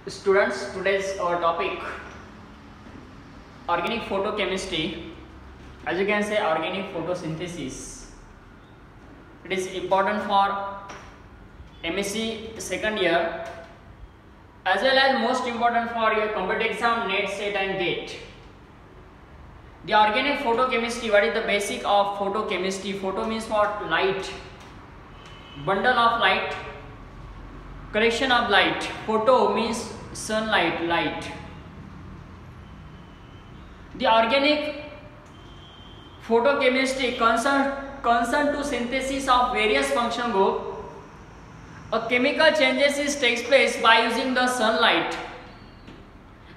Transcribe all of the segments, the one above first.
Students, today's our topic organic photochemistry. As you can say, organic photosynthesis. It is important for MSc second year, as well as most important for your competitive exam, NET, SET and GATE. The organic photochemistry, what is the basic of photochemistry? Photo means what? Light. Bundle of light. Collection of light. Photo means sunlight, light. The organic photochemistry concern to synthesis of various function group. A chemical changes takes place by using the sunlight.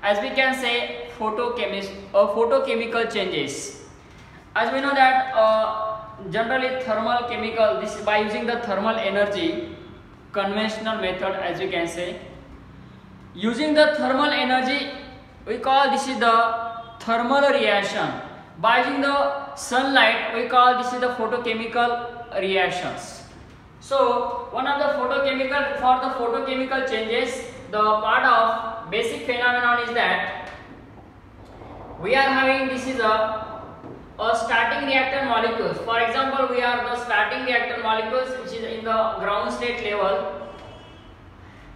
As we can say, photochemical changes. As we know that generally thermal chemical, this is by using the thermal energy, conventional method, as you can say. Using the thermal energy, we call this is the thermal reaction. By using the sunlight, we call this is the photochemical reactions. So one of the photochemical changes, the part of basic phenomenon is that we are having this is a starting reactant molecules. For example, we are the starting reactant molecules which is in the ground state level.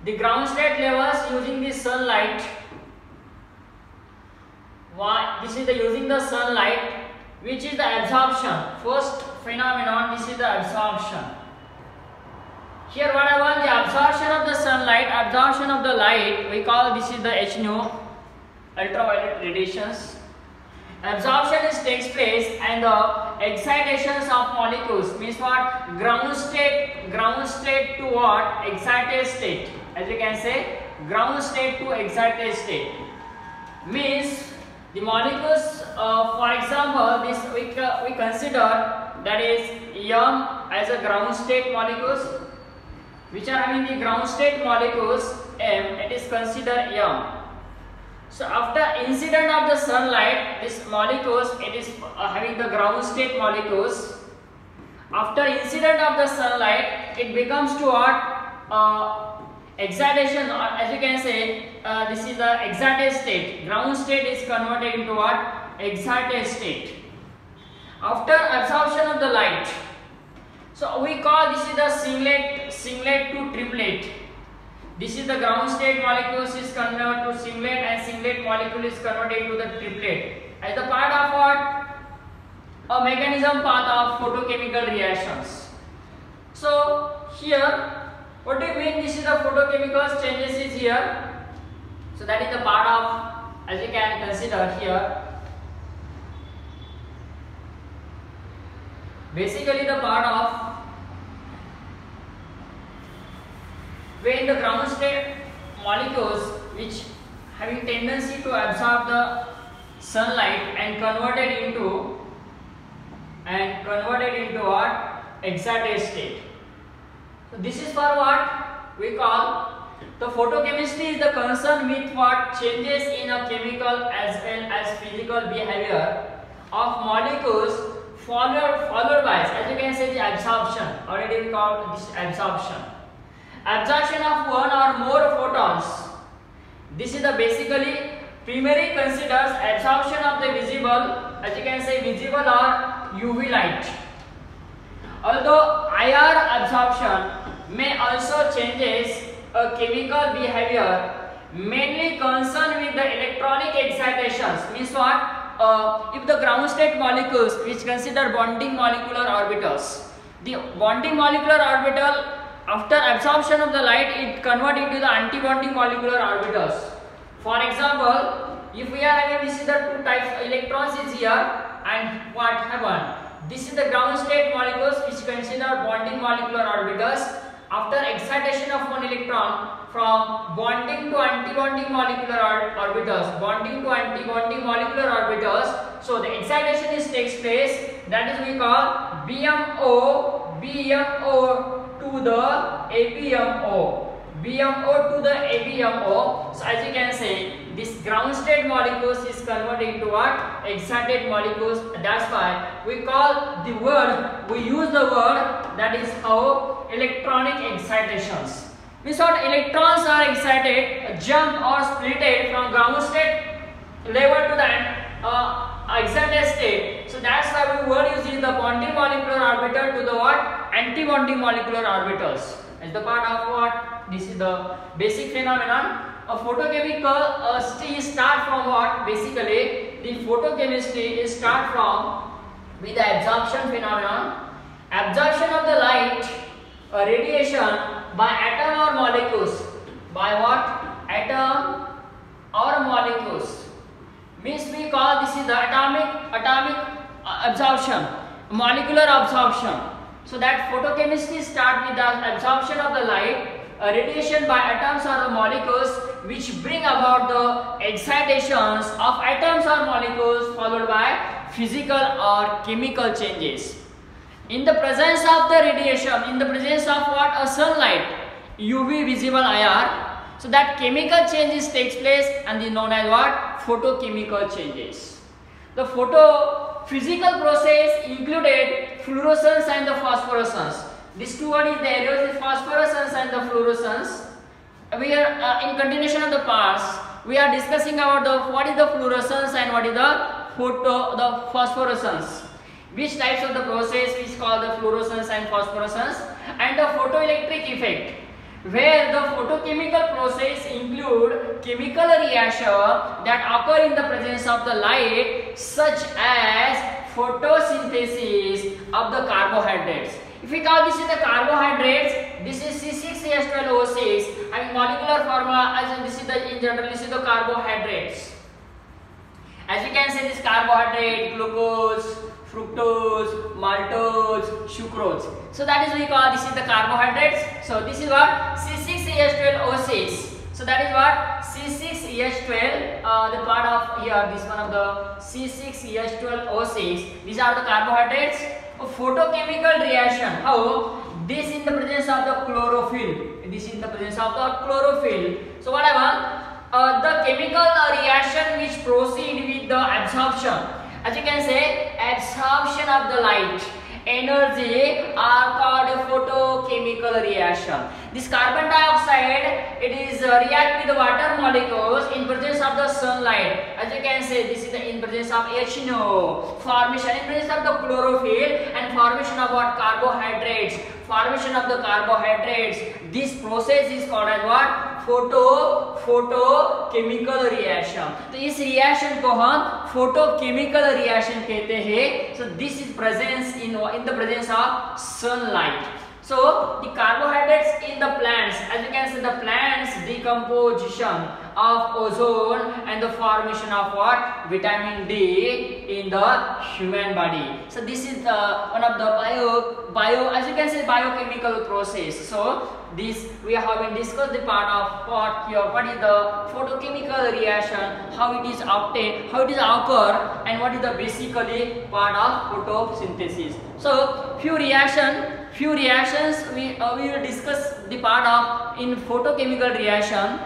The ground state levels using the sunlight. This is the using the sunlight, which is the absorption. First phenomenon, this is the absorption. Here what I want, the absorption of the sunlight, absorption of the light, we call this is the HNO, ultraviolet radiations. Absorption takes place and the excitations of molecules means what? Ground state to what? Excited state. As you can say, ground state to excited state means the molecules. For example, this we consider that is M as a ground state molecules, which are having the ground state molecules M. It is considered M. So after incident of the sunlight, this molecules, it is having the ground state molecules. After incident of the sunlight, it becomes to what? Excitation, or as you can say, this is the excited state. Ground state is converted into what? Excited state. After absorption of the light, so we call this is the singlet to triplet. This is the ground state molecules is converted to singlet and singlet molecule is converted to the triplet as the part of what? A mechanism path of photochemical reactions. So here, what do you mean this is the photochemical changes is here? So that is the part of, as you can consider here, basically the part of when the ground state molecules which having tendency to absorb the sunlight and converted into what? Excited state. So this is for what we call the photochemistry is the concern with what? Changes in a chemical as well as physical behavior of molecules followed by, as you can say, the absorption. Already we called this absorption. Absorption of one or more photons. This is the basically primary considers absorption of the visible, as you can say, visible or UV light. Although IR absorption may also changes a chemical behavior, mainly concerned with the electronic excitations. Means what? If the ground state molecules which consider bonding molecular orbitals, the bonding molecular orbital after absorption of the light, it convert into the anti-bonding molecular orbitals. For example, if we are having this is the two types of electrons is here, and what happened? This is the ground state molecules which consider bonding molecular orbitals. After excitation of one electron from bonding to anti-bonding molecular orbitals, bonding to anti-bonding molecular orbitals, so the excitation takes place. That is we call BMO to the ABMO. BMO to the ABMO. So as you can say, this ground state molecules is converted into what? Excited molecules. That's why we call we use the word that is how electronic excitations. Means what? Electrons are excited, jump or splitted from ground state level to the excited state. So that's why we were using the bonding molecular orbital to the what? Anti-bonding molecular orbitals. As the part of what? This is the basic phenomenon. A photochemical start from what? Basically, the photochemistry is start from with the absorption phenomenon. Absorption of the light radiation by atom or molecules. By what? Atom or molecules. Means we call this is the atomic absorption, molecular absorption. So that photochemistry start with the absorption of the light radiation by atoms or the molecules, which bring about the excitations of atoms or molecules followed by physical or chemical changes. In the presence of the radiation, in the presence of what? A sunlight, UV visible IR, so that chemical changes takes place and is known as what? Photochemical changes. The physical process included fluorescence and the phosphorescence. These two words is there is the phosphorescence and the fluorescence. We are in continuation of the past. We are discussing about the what is the fluorescence and what is the phosphorescence. Which types of the process is called the fluorescence and phosphorescence, and the photoelectric effect, where the photochemical process include chemical reaction that occur in the presence of the light, such as photosynthesis of the carbohydrates. If we call this is the carbohydrates, this is C6H12O6, and molecular formula as this is the in general this is the carbohydrates. As you can see, this carbohydrate, glucose, fructose, maltose, sucrose. So that is we call this is the carbohydrates. So this is what? C6H12O6. So that is what? C6H12, the part of here, this one of the C6H12O6. These are the carbohydrates. A photochemical reaction. How? This in the presence of the chlorophyll. This in the presence of the chlorophyll. So whatever, the chemical reaction which proceed with the absorption. As you can say, absorption of the light energy are called a photochemical reaction. This carbon dioxide, it is react with the water molecules in presence of the sunlight. As you can say, this is the in presence of HNO, formation in presence of the chlorophyll and formation of what? Carbohydrates. Formation of the carbohydrates. This process is called as what? photochemical reaction. तो इस reaction को हम photochemical reaction कहते हैं. So this is presence in the presence of sunlight. So the carbohydrates in the plants, as you can see, the plants decomposition of ozone and the formation of what? Vitamin D in the human body. So this is the one of the bio as you can see biochemical process. So this we have been discussed the part of what here, what is the photochemical reaction, how it is obtained, how it is occur, and what is the basically part of photosynthesis. So few reactions we will discuss the part of in photochemical reaction.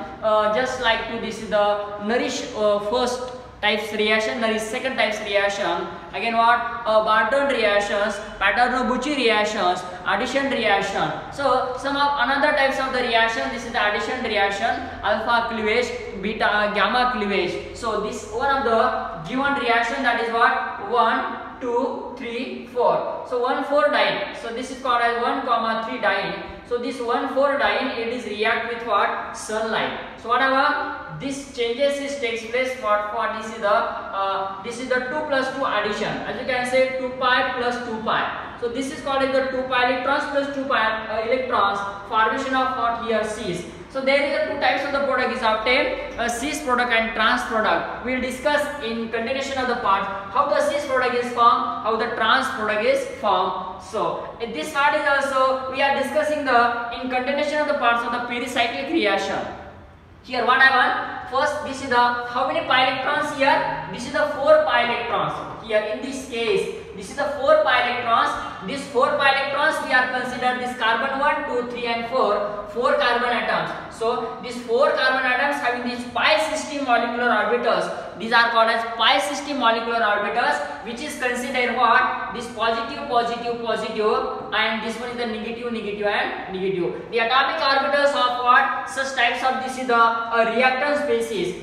Just like to this is the Nourish first types reaction, Nourish second types reaction. Again what? Barton reactions, Paterno-Bucci reactions, addition reaction. So some of another types of the reaction. This is the addition reaction, alpha cleavage, beta gamma cleavage. So this one of the given reaction, that is what? 1, 2, 3, 4. So 1,4 diene. So this is called as 1,3 diene. So this 1,4 diene, it is react with what? Sunlight. So whatever this changes is takes place for this is the 2 plus 2 addition. As you can say 2 pi plus 2 pi. So this is called as the 2 pi electrons plus 2 pi electrons, formation of what here cis. So there is a two types of the product is obtained, a cis product and trans product. We will discuss in continuation of the part how the cis product is formed, how the trans product is formed. So in this part is also we are discussing the in continuation of the parts of the pericyclic reaction. Here what I want, first this is the how many pi electrons here? This is the 4 pi electrons. Here in this case, this is the 4 pi electrons. These 4 pi electrons we are considered this carbon 1, 2, 3 and 4 carbon atoms. So these 4 carbon atoms having these pi system molecular orbitals, These are called as pi system molecular orbitals, which is considered what? This positive, positive, positive, and this one is the negative, negative, and negative. The atomic orbitals of what? Such types of this is the reactant species.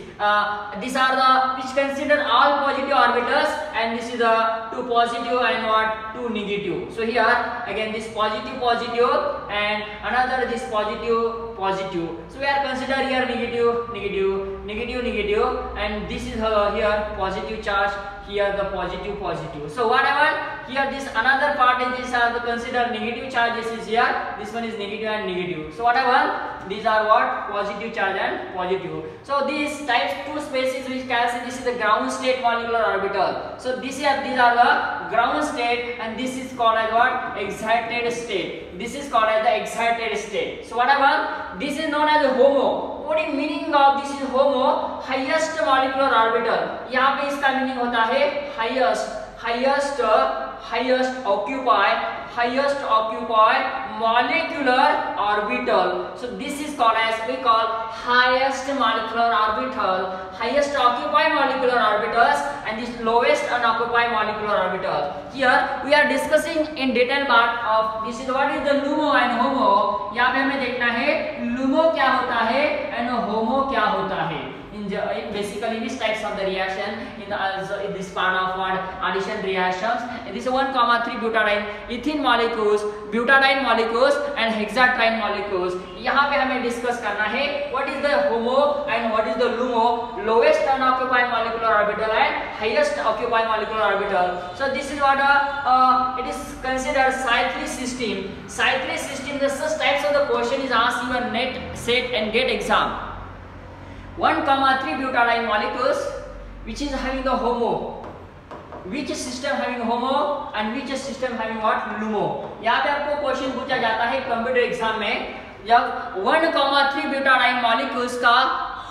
These are the which consider all positive orbitals, and this is the two positive and what? Two negative. So here again this positive, positive, and another this positive, positive. So we are consider here negative, negative, negative, negative, and this is here positive charge, here the positive, positive. So whatever here this another part is this are the consider negative charges is here, this one is negative and negative. So whatever these are what? Positive charge and positive. So these types two species which can see this is the ground state molecular orbital. So these are the ground state, and this is called as what? Excited state. This is called as the excited state. So whatever this is known as a HOMO. What is meaning of this is HOMO? Highest molecular orbital. यहाँ पे इसका meaning होता है highest occupy molecular orbital. So this is called as we call highest molecular orbital, highest occupied molecular orbitals, and this lowest unoccupied molecular orbital. Here we are discussing in detail part of this is what is the LUMO and HOMO. यहाँ पे हमें देखना है LUMO क्या होता है and HOMO क्या होता है. In basically which types of the reaction in this part of what addition reactions. This is 1,3 butadiene ethene molecules, butadiene molecules, and hexatriene molecules. यहाँ पे हमें डिस्कस करना है what is the HOMO and what is the LUMO, lowest unoccupied molecular orbital and highest occupied molecular orbital. So this is what it is considered cyclic system. Cyclic system, the such types of the question is asked in your NET, SET, and GATE exam. 1,3 butadiene molecules which is having the HOMO, which system having HOMO and which system having what? LUMO. यहाँ पे आपको question पूछा जाता है computer exam में, जब 1,3 butadiene molecules का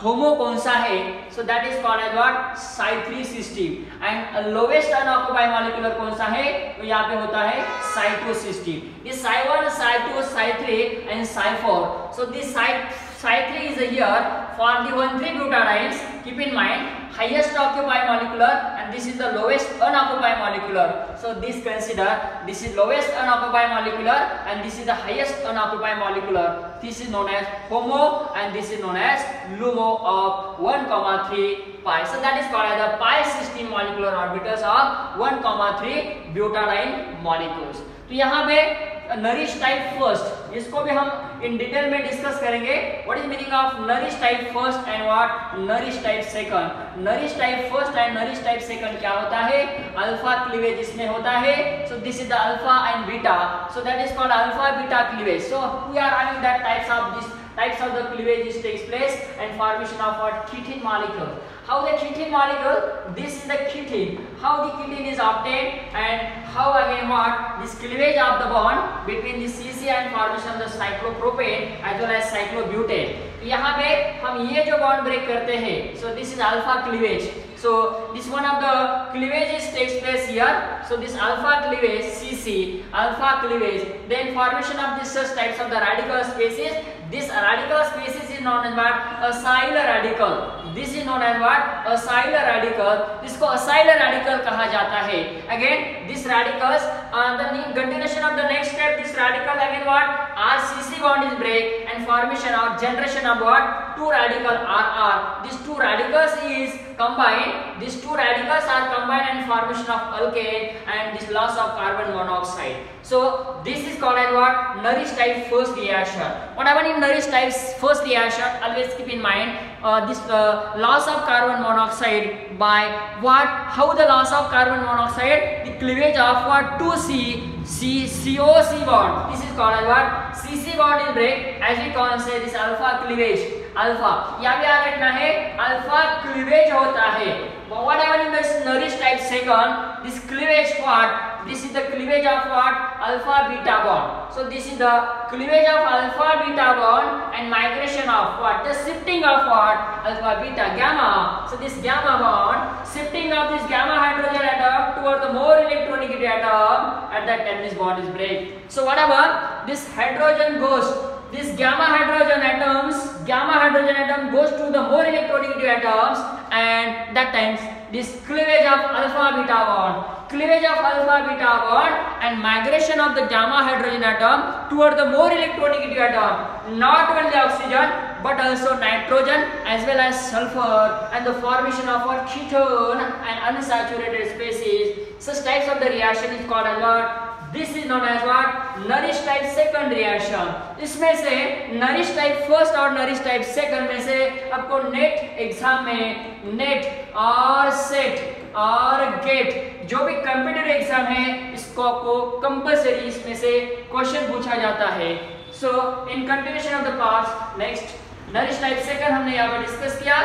HOMO कौन सा है? So that is called as what? Cyclic system. And lowest unoccupied molecular कौन सा है? तो यहाँ पे होता है Cy2 system. This Cy1, Cy2, Cy3 and Cy4. So this Cy3 is here for the 1,3 butadienes. Keep in mind highest occupied molecular and this is the lowest unoccupied molecular. So this consider this is lowest unoccupied molecular and this is the highest unoccupied molecular. This is known as HOMO and this is known as LUMO of 1,3 pi. So that is called as the pi system molecular orbitals of 1,3 butadiene molecules. तो यहाँ पे nourish type first, इसको भी हम in detail में discuss करेंगे. What is meaning of Norrish type first and what Norrish type second. Norrish type first and Norrish type second क्या होता है? अल्फा क्लीवेज इसमें होता है. So this is the alpha and beta, so that is called alpha beta cleavage. So we are having that types of the cleavage takes place and formation of what? Ketene molecule. How the ketene molecule? This is the ketene. How the ketene is obtained and how again what? This cleavage of the bond between the CC and formation of the cyclopropane as well as cyclobutane. यहाँ पे हम ये जो bond break करते हैं, so this is alpha cleavage. So this one of the cleavages takes place here. So this alpha cleavage CC, alpha cleavage, then formation of this such types of the radical species. This radical species is known as what? Acyl radical. This is known as what? Acyl radical. इसको acyl radical कहा जाता है. Again, this radicals, the continuation of the next step, this radical again what? RCC bond is break and formation or generation of what? Two radical RR. These two radicals is combined. These two radicals are combined and formation of alkane and this loss of carbon monoxide. So this is called as what? Nourish type first reaction. What happens in nourish type first reaction? Always keep in mind this loss of carbon monoxide by what? How the loss of carbon monoxide? The cleavage of what? 2COC bond. This is called as what? CC bond is break as we can say this alpha cleavage. Alpha यहाँ पे याद रखना है alpha cleavage होता है. What happens in this nourish type second? This cleavage what? This is the cleavage of what? Alpha beta bond. So this is the cleavage of alpha beta bond and migration of what? The shifting of what? Alpha beta gamma. So this gamma bond, shifting of this gamma hydrogen atom toward the more electronegative atom. At that time this bond is break. So whatever this hydrogen goes, this gamma hydrogen atoms gamma hydrogen atom goes to the more electronegative atoms, and that times this cleavage of alpha beta bond, cleavage of alpha beta bond and migration of the gamma hydrogen atom toward the more electronegative atom, not only oxygen but also nitrogen as well as sulfur, and the formation of a ketone and unsaturated species. Such types of the reaction is called as what? This is known as what? Nourish type second reaction. इसमें से nourish type first और nourish type second में से आपको net exam में net और set और gate जो भी कंप्यूटर एग्जाम है इसको आपको कंपलसरी इसमें से क्वेश्चन पूछा जाता है. So in continuation of the parts, next nourish type second हमने यहाँ पे डिस्कस किया.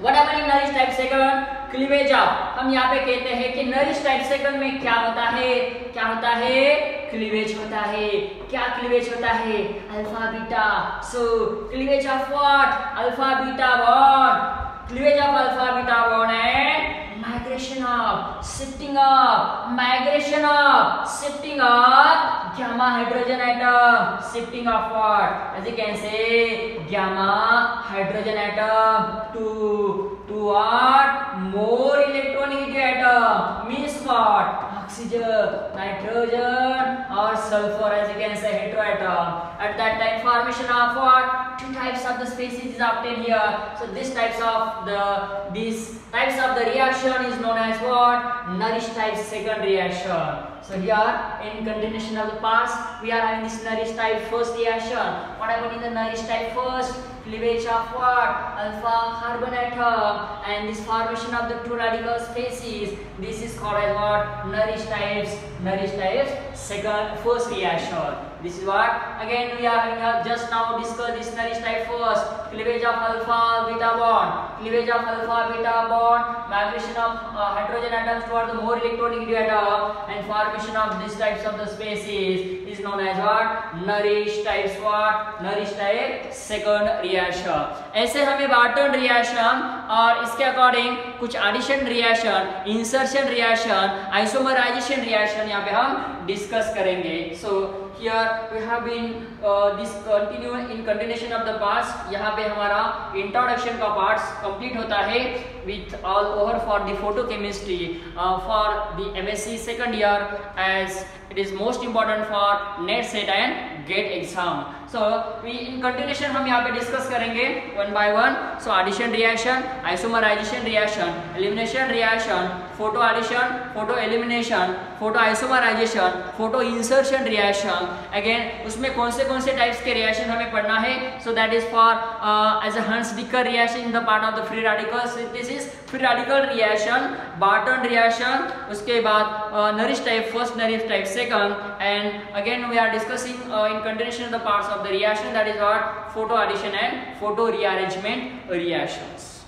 What happened in nourish type second? Cleavage of. हम यहाँ पे कहते हैं कि nourish type second में क्या होता है? क्या होता है? क्लीवेज होता है. क्या क्लीवेज होता है? Alpha beta. So cleavage of what? Alpha beta bond. Cleavage of alpha beta bond and migration of, shifting of, migration of, shifting of gamma hydrogen atom, shifting of what? As you can say, gamma hydrogen atom to what? More electronegative atom means what? Oxygen, nitrogen or sulfur, as you can say, heteroatom. At that time, formation of what? Two types of the species is obtained here. So these types of the reaction is known as what? Nourish type second reaction. So here in continuation of the past, we are having this nourish type first reaction. What happened in the nourish type first? Cleavage of what? Alpha carbon atom and this formation of the two radical species. This is called as what? Nourish types second first reaction. This is what? Again we are having just now discussed this nourish type first. Cleavage of alpha beta bond. Cleavage of alpha beta bond. Migration of hydrogen atoms toward the more electronegative atom and formation of these types of the species is known as what? Nourish types what? Nourish type second reaction. ऐसे हमें Barton reaction और इसके according कुछ addition reaction, insertion reaction, isomerization reaction यहाँ पे हम discuss करेंगे. सो here we have been this continuation of the parts. यहाँ पे हमारा इंट्रोडक्शन का पार्ट्स कंप्लीट होता है with all over for the photochemistry for the MSc second year, as it is most important for NET set and GATE exam. So we in continuation हम यहाँ पे discuss करेंगे one by one. So addition reaction, isomerization reaction, elimination reaction, photo addition, photo elimination, photo isomerization, photo insertion reaction. Again उसमें कौन से types के reaction हमें पढ़ना है? So that is for as a Hans-Dicker reaction in the part of the free radical synthesis, free radical reaction, Barton reaction, उसके बाद nourish type first, nourish type second, and again we are discussing in continuation the parts of the reaction, that is what? Photo addition and photo rearrangement reactions.